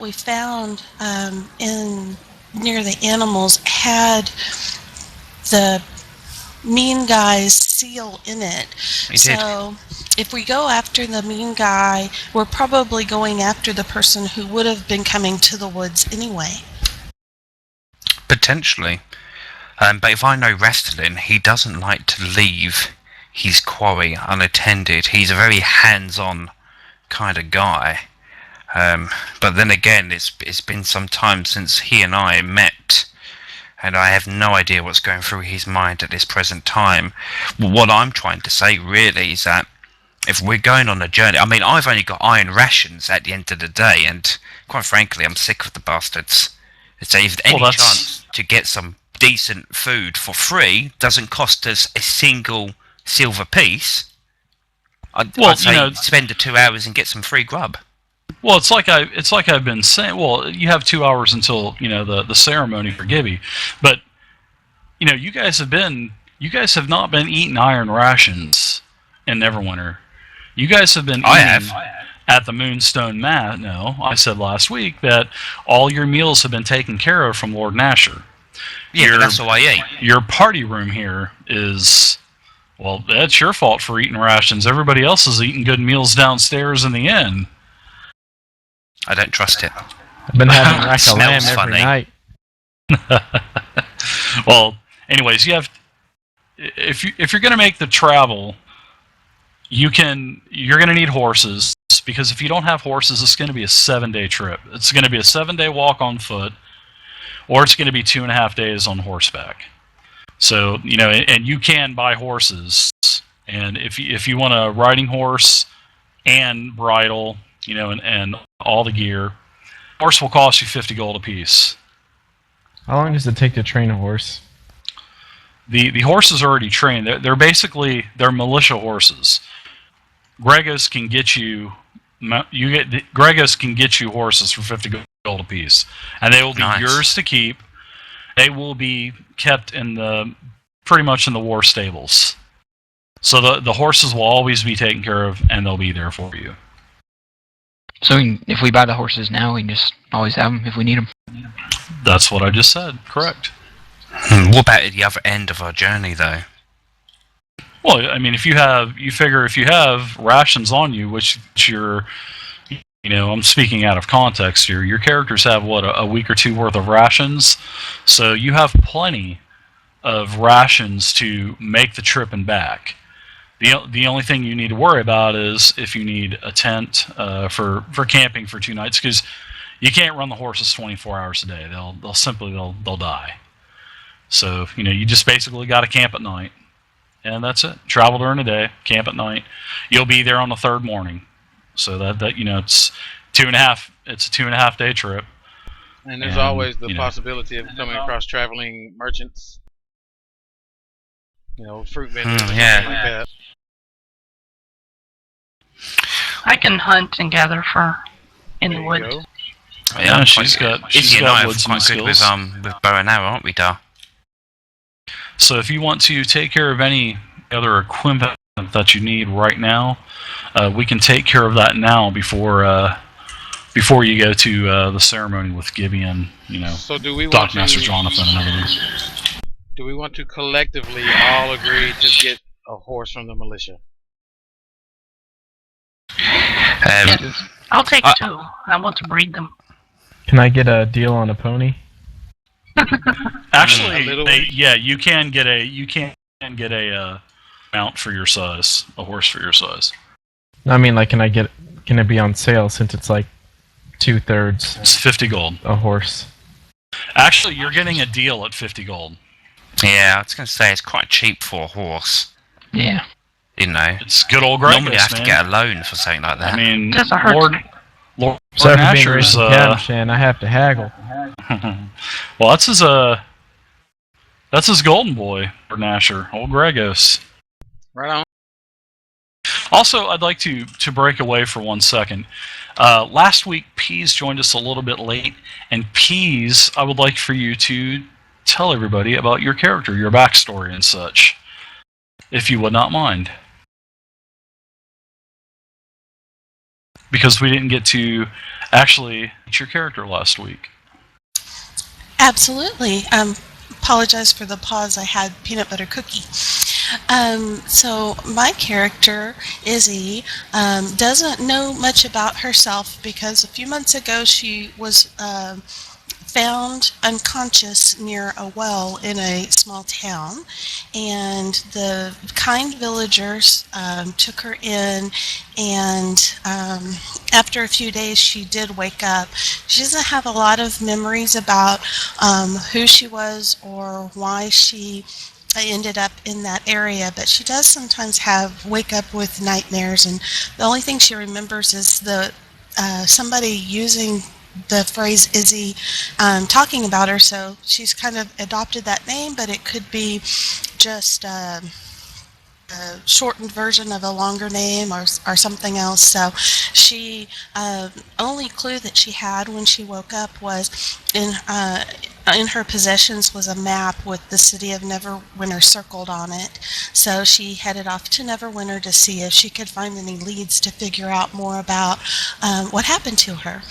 we found in near the animals had the mean guy's seal in it. He did. So if we go after the mean guy, we're probably going after the person who would have been coming to the woods anyway. Potentially. But if I know Rastalin, he doesn't like to leave his quarry unattended. He's a very hands-on kind of guy. But then again, it's been some time since he and I met, and I have no idea what's going through his mind at this present time. What I'm trying to say really is that if we're going on a journey, I mean, I've only got iron rations at the end of the day, and quite frankly, I'm sick of the bastards. So if any chance to get some decent food for free doesn't cost us a single silver piece, I'd say spend the 2 hours and get some free grub. Well, it's like I've been saying. Well, you have 2 hours until the ceremony for Gibby, but you guys have not been eating iron rations in Neverwinter. You guys have been eating at the Moonstone Mat. No, I said last week that all your meals have been taken care of from Lord Nasher. Yeah, that's all I ate. Your party room here is, well, that's your fault for eating rations. Everybody else is eating good meals downstairs in the inn. I don't trust it. I've been having rack of lamb every night. Well, anyways, if you're going to make the travel, you're going to need horses, because if you don't have horses, it's going to be a 7-day trip. It's going to be a 7-day walk on foot, or it's going to be 2.5 days on horseback. So, and you can buy horses, and if you want a riding horse and bridle, and all the gear, horse will cost you 50 gold apiece. How long does it take to train a horse? The horses are already trained. They're basically militia horses. Gregos can get you horses for 50 gold apiece, and they will be yours to keep. They will be kept pretty much in the war stables. So the horses will always be taken care of, and they'll be there for you. So if we buy the horses now, we can just always have them if we need them. That's what I just said. Correct. What about at the other end of our journey, though? Well, I mean, if you have rations on you, which you're, I'm speaking out of context here. Your characters have a week or two worth of rations, so you have plenty of rations to make the trip and back. The only thing you need to worry about is if you need a tent for camping for 2 nights, because you can't run the horses 24 hours a day. They'll die. So you just basically got to camp at night, and that's it. Travel during the day, camp at night. You'll be there on the 3rd morning. So that it's 2.5. It's a 2.5 day trip. And there's always the possibility of coming across traveling merchants. Fruit vendors, like that. I can hunt and gather fur in the woods. Yeah, she's got woodsman skills. With bow and arrow, aren't we, Dar? So if you want to take care of any other equipment that you need right now, we can take care of that now before you go to the ceremony with Gibby and So do we Doc Master Jonathan and everything. Do we want to collectively all agree to get a horse from the militia? Yes. I'll take 2. I want to breed them. Can I get a deal on a pony? Actually, you can get a mount for your size, a horse for your size. I mean, like, can it be on sale since it's like 2/3? It's 50 gold. A horse. Actually, you're getting a deal at 50 gold. Yeah, I was going to say it's quite cheap for a horse. Yeah. It's good old Gregos, normally I have to get a loan for something like that. I mean, Lord Sorry for being Nasher's, Shan, I have to haggle. Well, that's his golden boy, Lord Nasher, old Gregos. Right on. Also, I'd like to break away for 1 second. Last week, Peas joined us a little bit late, and Peas, I would like for you to tell everybody about your character, your backstory and such, if you would not mind. because we didn't get to actually meet your character last week. Absolutely. Apologize for the pause. I had peanut butter cookie. So my character, Izzy, doesn't know much about herself because a few months ago she was found unconscious near a well in a small town, and the kind villagers took her in, and after a few days she did wake up. She doesn't have a lot of memories about who she was or why she ended up in that area, but she does sometimes wake up with nightmares, and the only thing she remembers is the somebody using the phrase Izzy talking about her, so she's kind of adopted that name, but it could be just a shortened version of a longer name or something else. So she only clue that she had when she woke up was in her possessions was a map with the city of Neverwinter circled on it. So she headed off to Neverwinter to see if she could find any leads to figure out more about what happened to her.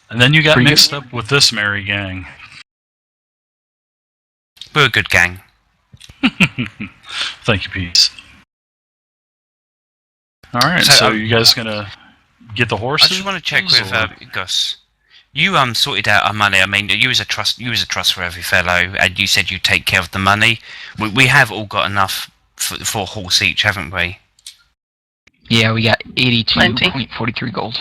And then you got mixed up with this merry gang. We're a good gang. Thank you, Pete. Alright, so you guys gonna get the horses? I just want to check with Gus. You sorted out our money. I mean, you was a trustworthy fellow, and you said you'd take care of the money. We have all got enough for a horse each, haven't we? Yeah, we got 82.43 gold.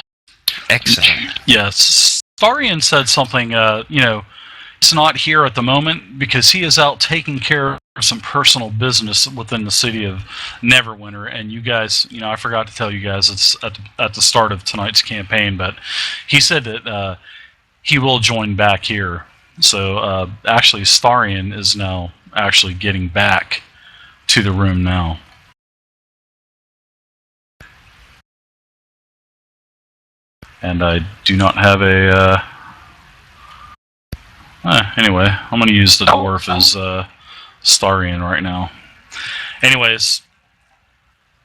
Excellent. Yes. Tharian said something, he's not here at the moment because he is out taking care of some personal business within the city of Neverwinter, and you guys, I forgot to tell you guys, it's at the start of tonight's campaign, but he said that he will join back here. So actually Starian is now actually getting back to the room now. And I do not have a anyway, I'm going to use the dwarf as Starian right now. Anyways,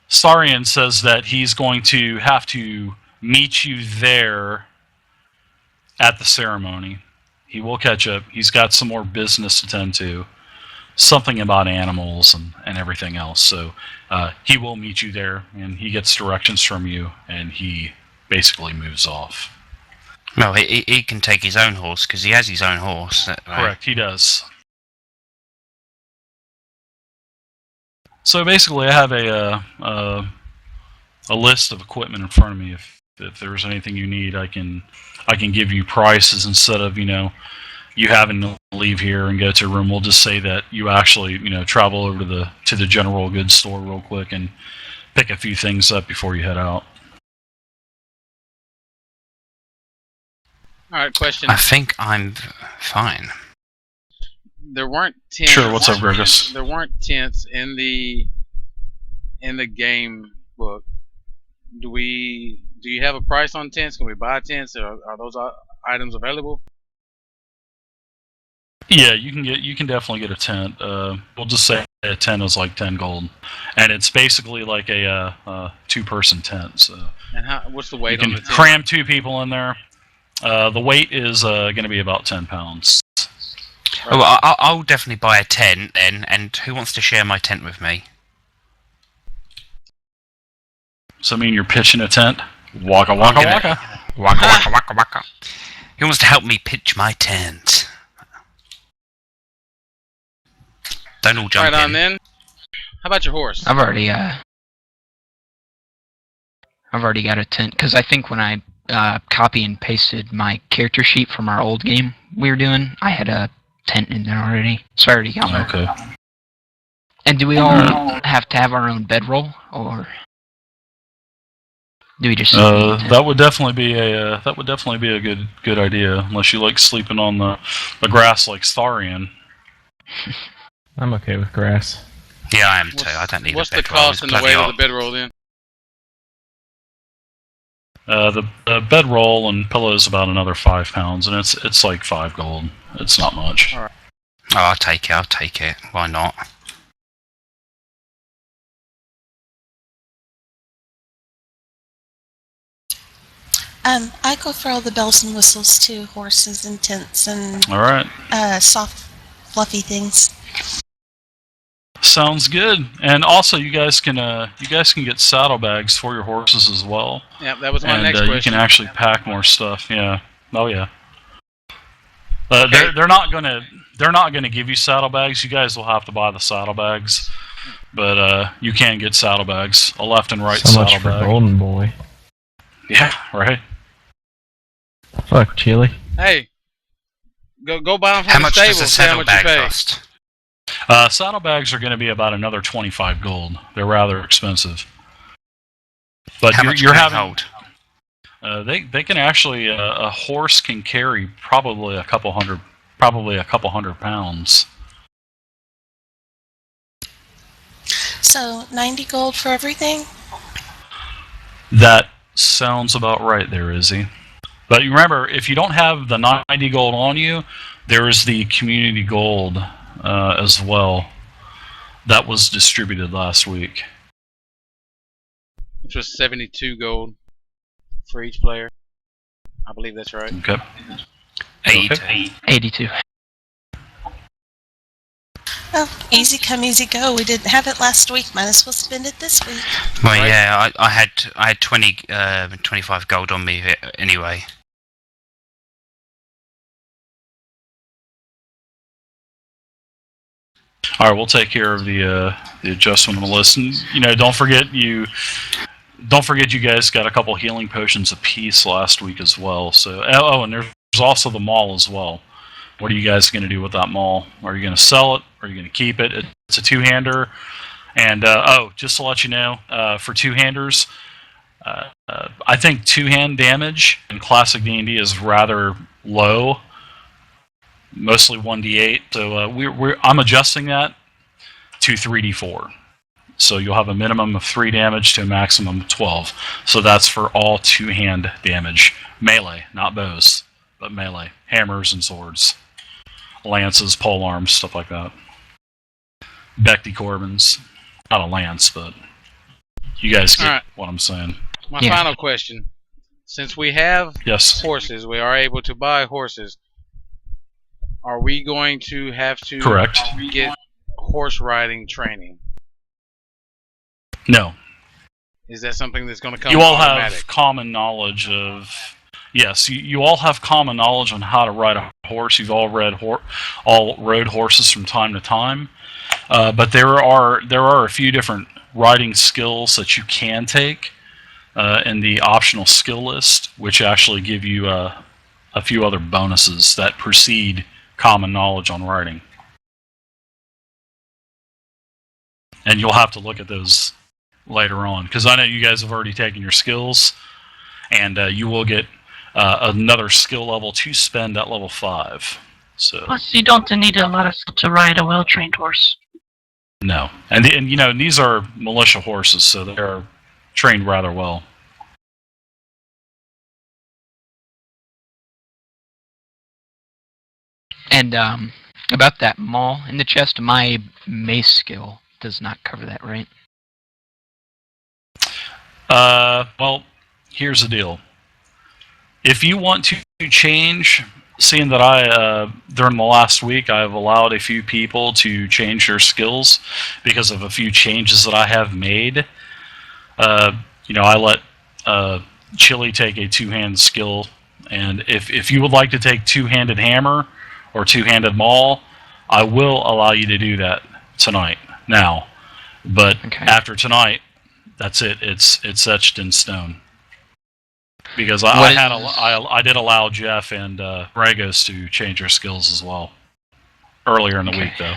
Starian says that he's going to have to meet you there at the ceremony. He will catch up. He's got some more business to tend to. Something about animals and everything else. So he will meet you there, and he gets directions from you, and he basically moves off. No, he can take his own horse because he has his own horse. Right? Correct, he does. So basically, I have a list of equipment in front of me. If there's anything you need, I can give you prices instead of you having to leave here and go to a room. We'll just say that you actually travel over to the general goods store real quick and pick a few things up before you head out. All right, question. I think I'm fine. There weren't tents. Sure. What's up, Burgess? There weren't tents in the game book. Do you have a price on tents? Can we buy tents? Are those items available? Yeah, you can definitely get a tent. We'll just say a tent is like 10 gold, and it's basically like a two-person tent. So. And what's the weight you on the can tent? cram 2 people in there. The weight is going to be about 10 pounds. Oh, well, I'll definitely buy a tent then. And who wants to share my tent with me? So I mean, you're pitching a tent. Waka waka waka. Waka waka waka waka. Who wants to help me pitch my tent? Don't all jump right on in. then. How about your horse? I've already got a tent because I think when I copy and pasted my character sheet from our old game we were doing, I had a tent in there already, so I already got one. Okay. And do we all have to have our own bedroll, or do we just? That would definitely be a good idea, unless you like sleeping on the grass like Starian. I'm okay with grass. Yeah, I am too. I don't need What's a the bedroll. cost and the weight of the bedroll then? The bedroll and pillow is about another 5 pounds, and it's like 5 gold. It's not much. All right. Oh, I'll take it. Why not? I go for all the bells and whistles too, horses and tents and All right. soft, fluffy things. Sounds good. And also, you guys can get saddlebags for your horses as well. Yeah, that was my And next you question. can actually pack more stuff. Yeah. Oh yeah. Okay. They're not gonna give you saddlebags. You guys will have to buy the saddlebags, but you can get saddlebags, a left and right So much for saddlebag. Golden Boy. Yeah, right. Fuck, Chili. Hey, go buy them from How the much stable. does a See how much you saddlebag pay. cost? Saddlebags are going to be about another 25 gold. They're rather expensive. But How you're, much you're can having they hold? they can actually a horse can carry probably a couple hundred pounds. So 90 gold for everything? That sounds about right there, Izzy. But you remember, if you don't have the 90 gold on you, there is the community gold as well that was distributed last week. Which was 72 gold for each player. I believe that's right. Okay. 82. 82. Well, easy come, easy go. We didn't have it last week. Might as well spend it this week. Well, Right. yeah, I had 25 gold on me anyway. All right, we'll take care of the adjustment on the list. And, don't forget you guys got a couple healing potions apiece last week as well. So and there's also the mall as well. What are you guys going to do with that mall? Are you going to sell it? Are you going to keep it? It's a two-hander. And just to let you know, for two-handers, I think two-hand damage in classic D&D is rather low. Mostly 1d8, so I'm adjusting that to 3d4. So you'll have a minimum of 3 damage to a maximum of 12. So that's for all two-hand damage. Melee, not bows, but melee. Hammers and swords. Lances, polearms, stuff like that. Becti Corbins. Not a lance, but you guys get Alright. what I'm saying. My Yeah. final question. Since we have Yes. horses, we are able to buy horses. Are we going to have to Correct. get horse riding training? No. Is that something that's going to come You all automatic? have common knowledge of. Yes, you all have common knowledge on how to ride a horse. You've all rode horses from time to time, but there are a few different riding skills that you can take in the optional skill list, which actually give you a few other bonuses that precede common knowledge on riding. And you'll have to look at those later on, because I know you guys have already taken your skills, and you will get another skill level to spend at level 5. So Plus, you don't need a lot of skill to ride a well-trained horse. no, and these are militia horses, so they are trained rather well. And about that maul in the chest, my mace skill does not cover that, right? Well, here's the deal. If you want to change, seeing that I during the last week I've allowed a few people to change their skills because of a few changes that I have made. I let Chili take a two-hand skill, and if you would like to take two-handed hammer or two-handed maul, I will allow you to do that tonight. Now, but Okay. after tonight, that's it. It's etched in stone. Because What I did allow Jeff and Ragos to change their skills as well earlier in the Okay. week, though.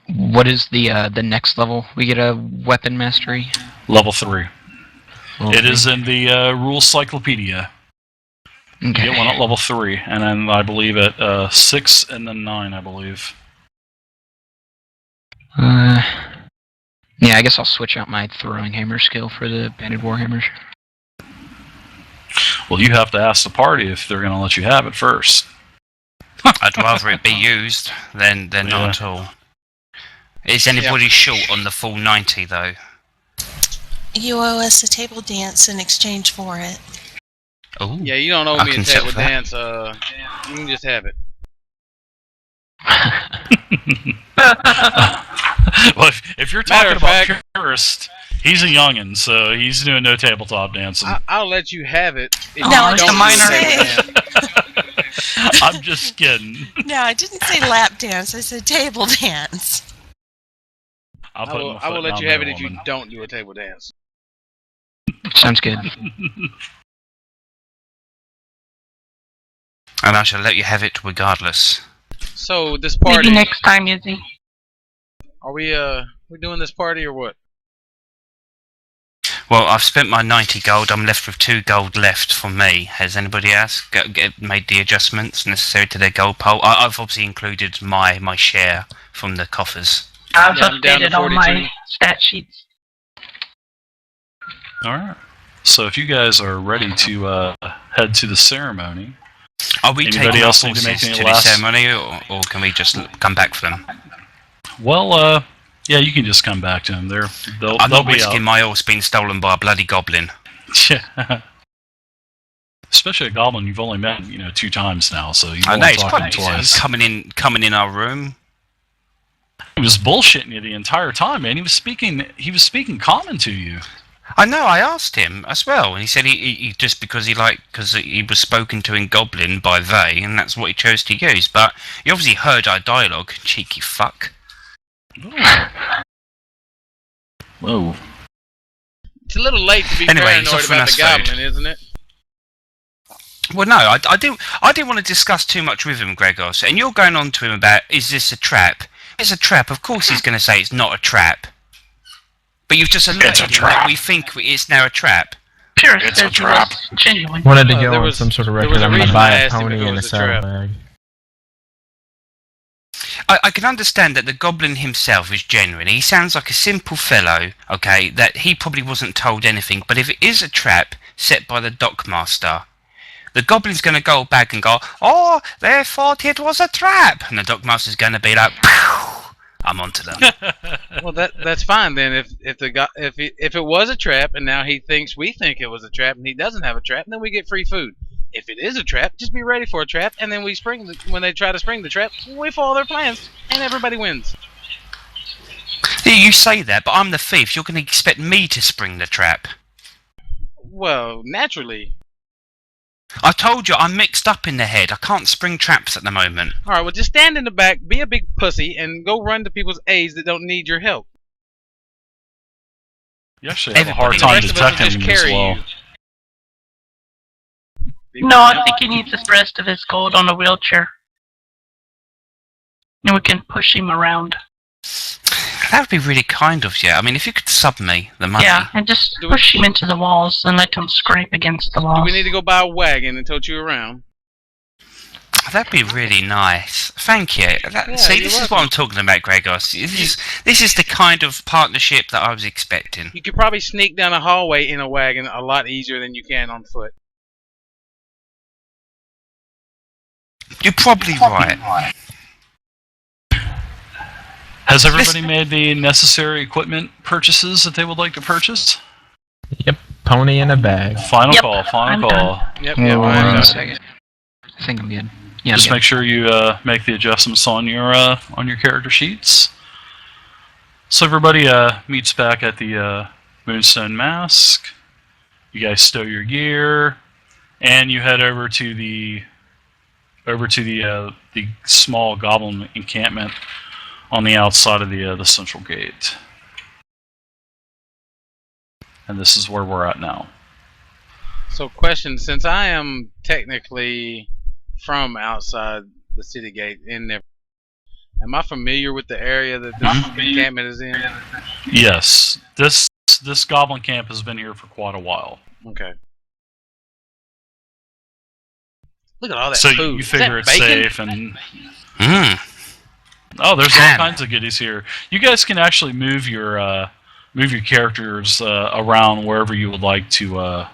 What is the next level? We get a weapon mastery. Level 3. Level It 3? is in the rules cyclopedia. You Okay. get one at level 3, and then I believe at 6 and then 9, I believe. Yeah, I guess I'll switch out my throwing hammer skill for the banded warhammers. Well, you have to ask the party if they're going to let you have it first. I'd rather it be used than Yeah. not at all. Is anybody short on the full 90 though? You owe us a table dance in exchange for it. Oh, Yeah, you don't owe I me a can table settle that. dance. You can just have it. Well, if you're Matter talking of about fact- purist, he's a youngin', so he's doing no tabletop dancing. I'll let you have it if No, you it's don't a do minor. table dance. I'm just kidding. No, I didn't say lap dance. I said table dance. I'll I put will, my I will foot let down you have there, it if you woman. don't do a table dance. Sounds good. And I shall let you have it regardless. So this Maybe party, next time, Izzy. are we doing this party or what? Well, I've spent my 90 gold. I'm left with 2 gold left for me. Has anybody else made the adjustments necessary to their gold pole? I've obviously included my share from the coffers. I've Yeah, I'm down to updated all 42. my stat sheets. Alright. So if you guys are ready to head to the ceremony, Are we Anybody taking our else need to horses make any to the last- ceremony, or can we just come back for them? well, yeah, you can just come back to them. They'll I'm not be risking my horse being stolen by a bloody goblin. Yeah. Especially a goblin you've only met, 2 times now, so you I won't know it's talk probably to him twice. coming in our room. He was bullshitting you the entire time, man. He was speaking common to you. I know. I asked him as well, and he said he just because he was spoken to in Goblin by they, and that's what he chose to use. But he obviously heard our dialogue. Cheeky fuck. Whoa. It's a little late to be Anyway, he's paranoid offering about us the food. goblin, isn't it? Well, no, I didn't want to discuss too much with him, Gregos. And you're going on to him about, is this a trap? It's a trap. Of course, he's going to say it's not a trap. But you've just alerted him that we think it's now a trap. Purist It's a says it trap. was genuine. Wanted to Well, go there on was- some sort of there record. was a I'm going to reason buy I a asked him if pony it and a was a trap. saddlebag. I can understand that the goblin himself is genuine. He sounds like a simple fellow, okay, that he probably wasn't told anything. But if it is a trap set by the dockmaster, the goblin's going to go back and go, oh, they thought it was a trap. And the dockmaster's going to be like, pow, I'm onto them. Well, that's fine then. If it was a trap and now he thinks we think it was a trap and he doesn't have a trap, then we get free food. If it is a trap, just be ready for a trap, and then when they try to spring the trap, we follow their plans, and everybody wins. You say that, but I'm the thief. You're going to expect me to spring the trap. Well, naturally. I told you I'm mixed up in the head. I can't spring traps at the moment. All right, well, just stand in the back, be a big pussy, and go run to people's aids that don't need your help. You actually have a hard Everybody- time The rest of us will detecting just him as carry well. you. No, I think he needs the rest of his gold on a wheelchair. And we can push him around. That would be really kind of you. I mean, if you could sub me the money. Yeah, and just Do we- push him into the walls and let him scrape against the Do walls. we need to go buy a wagon and tote you around? That'd be really nice. Thank you. See, you're this is welcome. what I'm talking about, Gregos. This is the kind of partnership that I was expecting. You could probably sneak down a hallway in a wagon a lot easier than you can on foot. You're probably right. Has everybody made the necessary equipment purchases that they would like to purchase? Yep, pony in a bag. Final Yep, call, final I'm call. Yep, One I'm done. second. I think I'm good. Yeah, I'm Just good. make sure you make the adjustments on your character sheets. So everybody meets back at the Moonstone Mask. You guys stow your gear, and you head over to the small goblin encampment on the outside of the central gate. And this is where we're at now. So, question: since I am technically from outside the city gate in there, am I familiar with the area that this encampment is in? Yes, this goblin camp has been here for quite a while. Okay. Look at all that So food. you Is figure that it's bacon? safe and Mm. oh, there's all Ham. kinds of goodies here. You guys can actually move your characters around wherever you would like to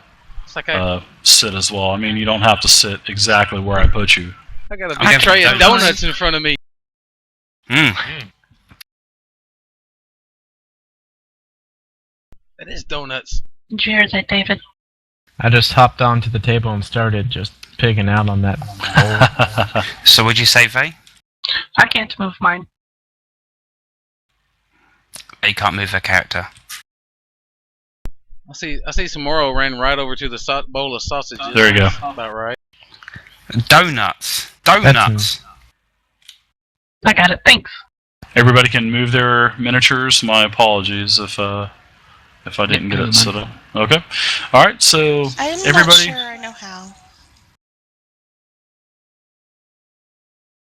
It's like I sit as well. I mean, you don't have to sit exactly where I put you. got a I big tray of got- donuts in front of me. Mm. That is donuts. Did you hear that, David? I just hopped onto the table and started just pigging out on that bowl. So would you say, Vay? I can't move mine. They can't move their character. I see Samoro ran right over to the bowl of sausages. There you go. About right. Donuts. Donuts. I got it. Thanks. Everybody can move their miniatures. My apologies if I didn't get it set up. Okay. All right. So I'm not everybody, sure I know how.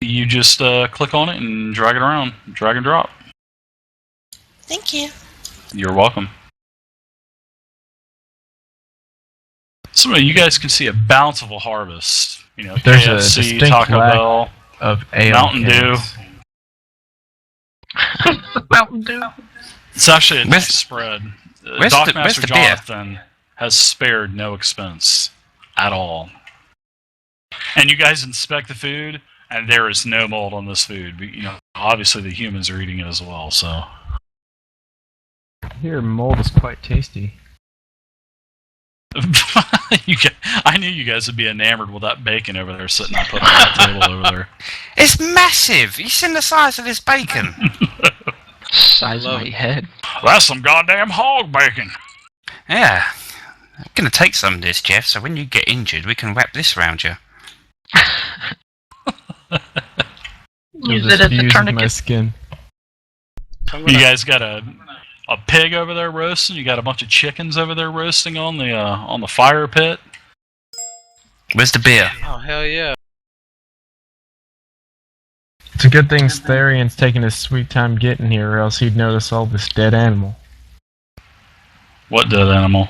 you just click on it and drag it around. Drag and drop. Thank you. You're welcome. So you guys can see a bountiful harvest. You know, There's a KFC, distinct Taco lack Bell, of ale Mountain Dew. cans. Mountain Dew. It's actually a Where's- nice spread. where's Doc the Master beer? Jonathan has spared no expense at all. And you guys inspect the food, and there is no mold on this food. But, you know, obviously the humans are eating it as well. So Here, mold is quite tasty. I knew you guys would be enamored with that bacon over there sitting on that table over there. It's massive. You seen the size of this bacon? Size of Love my it. head. That's some goddamn hog bacon. Yeah. I'm gonna take some of this, Jeff. So when you get injured, we can wrap this around you. Use Just it as a fuse with my tourniquet. skin. I'm You gonna- guys got a pig over there roasting. You got a bunch of chickens over there roasting on the fire pit. Where's the beer? Oh hell yeah! It's a good thing Therian's taking his sweet time getting here, or else he'd notice all this dead animal. What dead animal?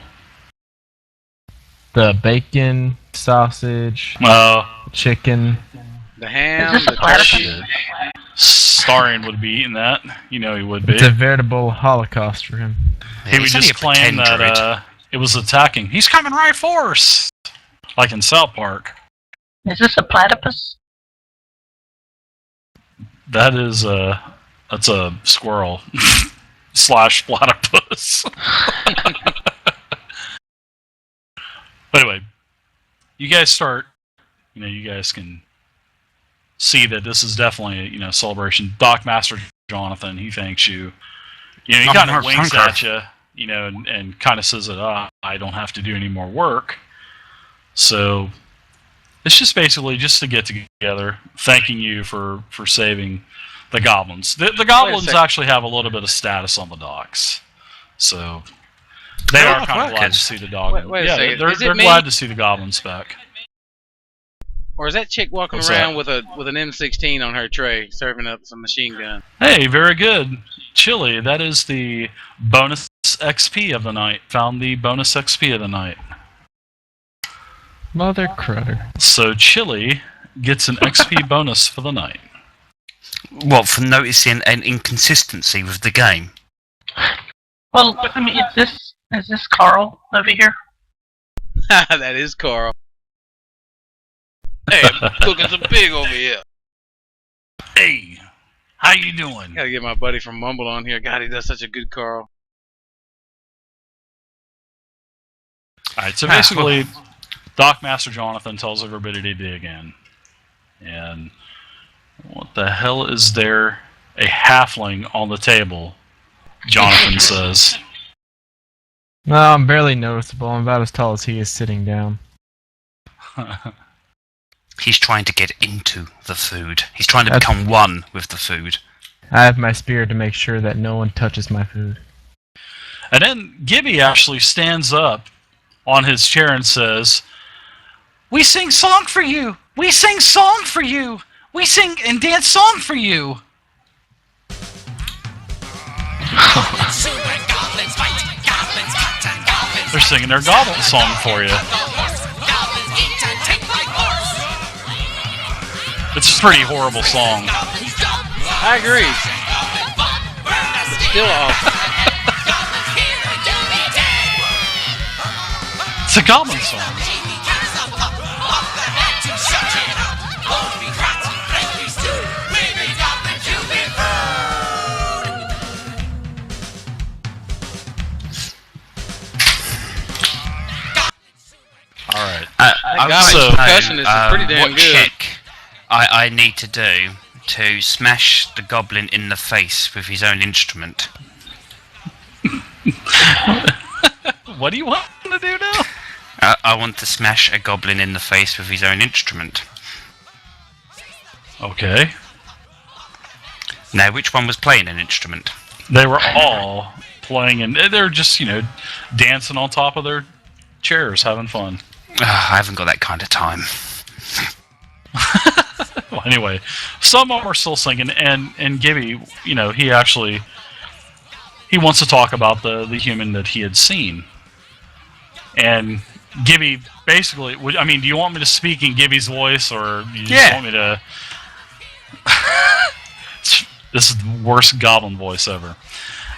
The bacon, sausage, Oh, chicken. The ham, Is this the a platypus? turkey. Starion would be eating that. You know he would be. It's a veritable holocaust for him. He would He's only just a pretend claim that druid. it was attacking. He's coming right for us, like in South Park. Is this a platypus? That is that's a squirrel slash platypus. But anyway, you guys start. You know, you guys can see that this is definitely a celebration. Doc Master Jonathan, he thanks you. You know, he kind of winks at you. You know, and kind of says that I don't have to do any more work. So it's just basically just to get together, thanking you for saving the goblins. The goblins second. actually have a little bit of status on the docks, so they They're are all kind of glad to workers. see the goblins. Wait a Yeah, second. they're Is it me? glad to see the goblins back. Or is that chick walking What's around that? with an M16 on her tray, serving up some machine gun? Hey, very good, Chili. That is the bonus XP of the night. Found the bonus XP of the night. Mother crutter. So Chili gets an XP bonus for the night. What, for noticing an inconsistency with the game? Well, I mean, is this Carl over here? That is Carl. Hey, I'm cooking some pig over here. Hey, how you doing? Gotta get my buddy from Mumble on here. God, he does such a good Carl. Alright, so basically, Doc Master Jonathan tells everybody to dig in. And what the hell is there? A halfling on the table, Jonathan says. No, I'm barely noticeable. I'm about as tall as he is sitting down. He's trying to get into the food. He's trying to That's- become one with the food. I have my spear to make sure that no one touches my food. And then Gibby actually stands up on his chair and says, "We sing song for you! We sing song for you! We sing and dance song for you!" They're singing their goblin song for you. It's a pretty horrible song. I agree. It's still awesome. It's a goblin song. That guy so- with percussionist is pretty damn what good. check I need to do to smash the goblin in the face with his own instrument. What do you want to do now? I want to smash a goblin in the face with his own instrument. Okay. Now, which one was playing an instrument? They were all playing, and they're just, dancing on top of their chairs, having fun. I haven't got that kind of time. Well, anyway, some of them are still singing, and Gibby, he wants to talk about the human that he had seen. And Gibby basically, do you want me to speak in Gibby's voice, or you just want me to... This is the worst goblin voice ever.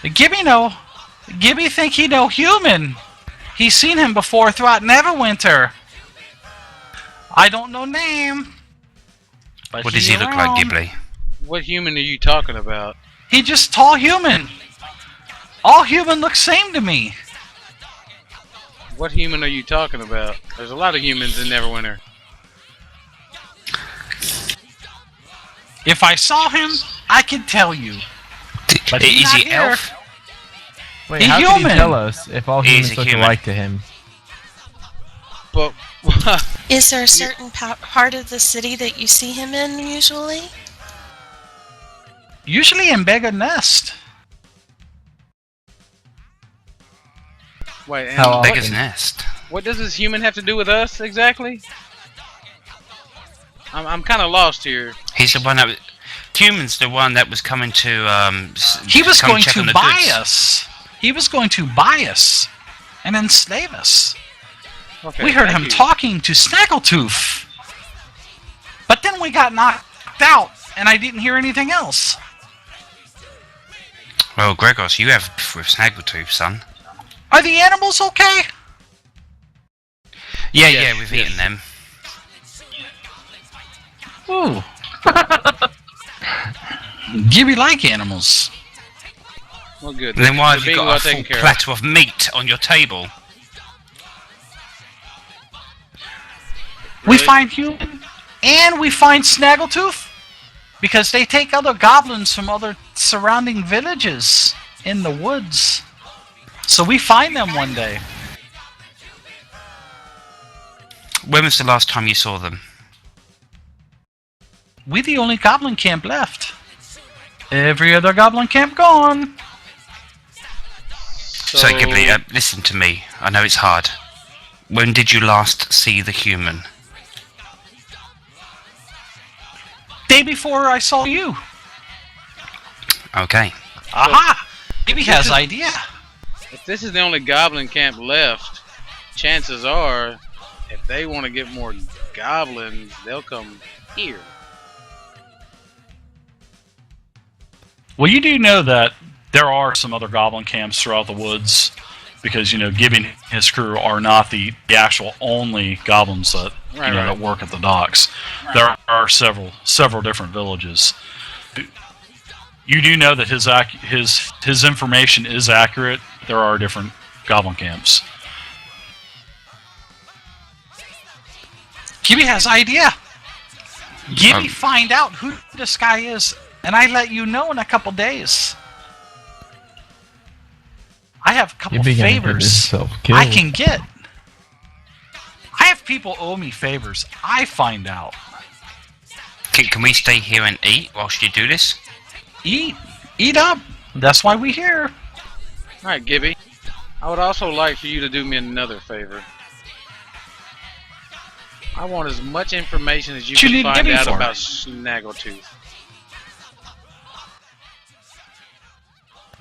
Gibby think he know human. He's seen him before throughout Neverwinter. I don't know name. But What does he look like, around. Ghibli? What human are you talking about? He just tall human. All human look same to me. What human are you talking about? There's a lot of humans in Neverwinter. If I saw him, I can tell you. But he's Is he not here. elf? Wait, He's how can he human. tell us if all He's humans a look human. alike to him? But Is there a certain part of the city that you see him in usually? Usually in Beggar Nest. wait, and How often? Beggar's Nest. what does this human have to do with us exactly? I'm kind of lost here. He's the one that was... Human's the one that was coming to, He was come going check on to the buy goods. us. He was going to buy us and enslave us. Okay, We heard thank him you. talking to Snaggletooth. But then we got knocked out, and I didn't hear anything else. Well, Gregos, you have with Snaggletooth, son. Are the animals okay? Yeah, Yes, yeah, we've yes. eaten them. Ooh. Gibby like animals. Well, good. Then why They're have you being got well a full taken care of. platter of meat on your table? We Really? find human, and we find Snaggletooth, because they take other goblins from other surrounding villages in the woods. So we find them one day. When was the last time you saw them? We the only goblin camp left. Every other goblin camp gone. So, Ghibli, listen to me. I know it's hard. When did you last see the human? Day before I saw you. Okay. Aha! Gibby has idea. If this is the only goblin camp left, chances are, if they want to get more goblins, they'll come here. Well, you do know that there are some other goblin camps throughout the woods, because Gibby and his crew are not the actual only goblins that Right, right. that work at the docks. There are several different villages. You do know that his information is accurate. There are different goblin camps. Gibby has idea. Gibby Um, find out who this guy is, and I let you know in a couple days. I have a couple You'd be gonna get favors yourself killed. I can get. I have people owe me favors. I find out. Can we stay here and eat whilst you do this? Eat up. That's why we here. Alright, Gibby. I would also like for you to do me another favor. I want as much information as you What you can need find Gibby out for? about Snaggletooth.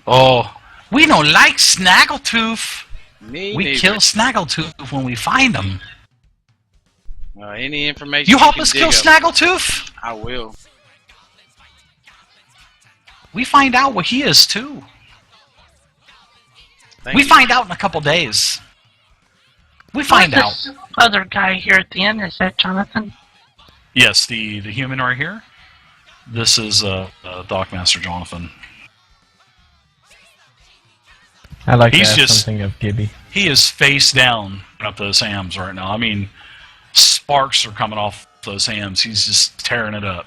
Oh, we don't like Snaggletooth. Me We neither. kill Snaggletooth when we find him. Any information You help can us dig kill up, Snaggletooth? I will. We find out what he is too. Thank We you. find out in a couple days. We find out. This other guy here at the end, is that Jonathan? Yes, the human right here. This is Dockmaster Jonathan. I like He's to ask just- something of Gibby. He is face down up those hams right now. I mean, Sparks are coming off those hams. He's just tearing it up.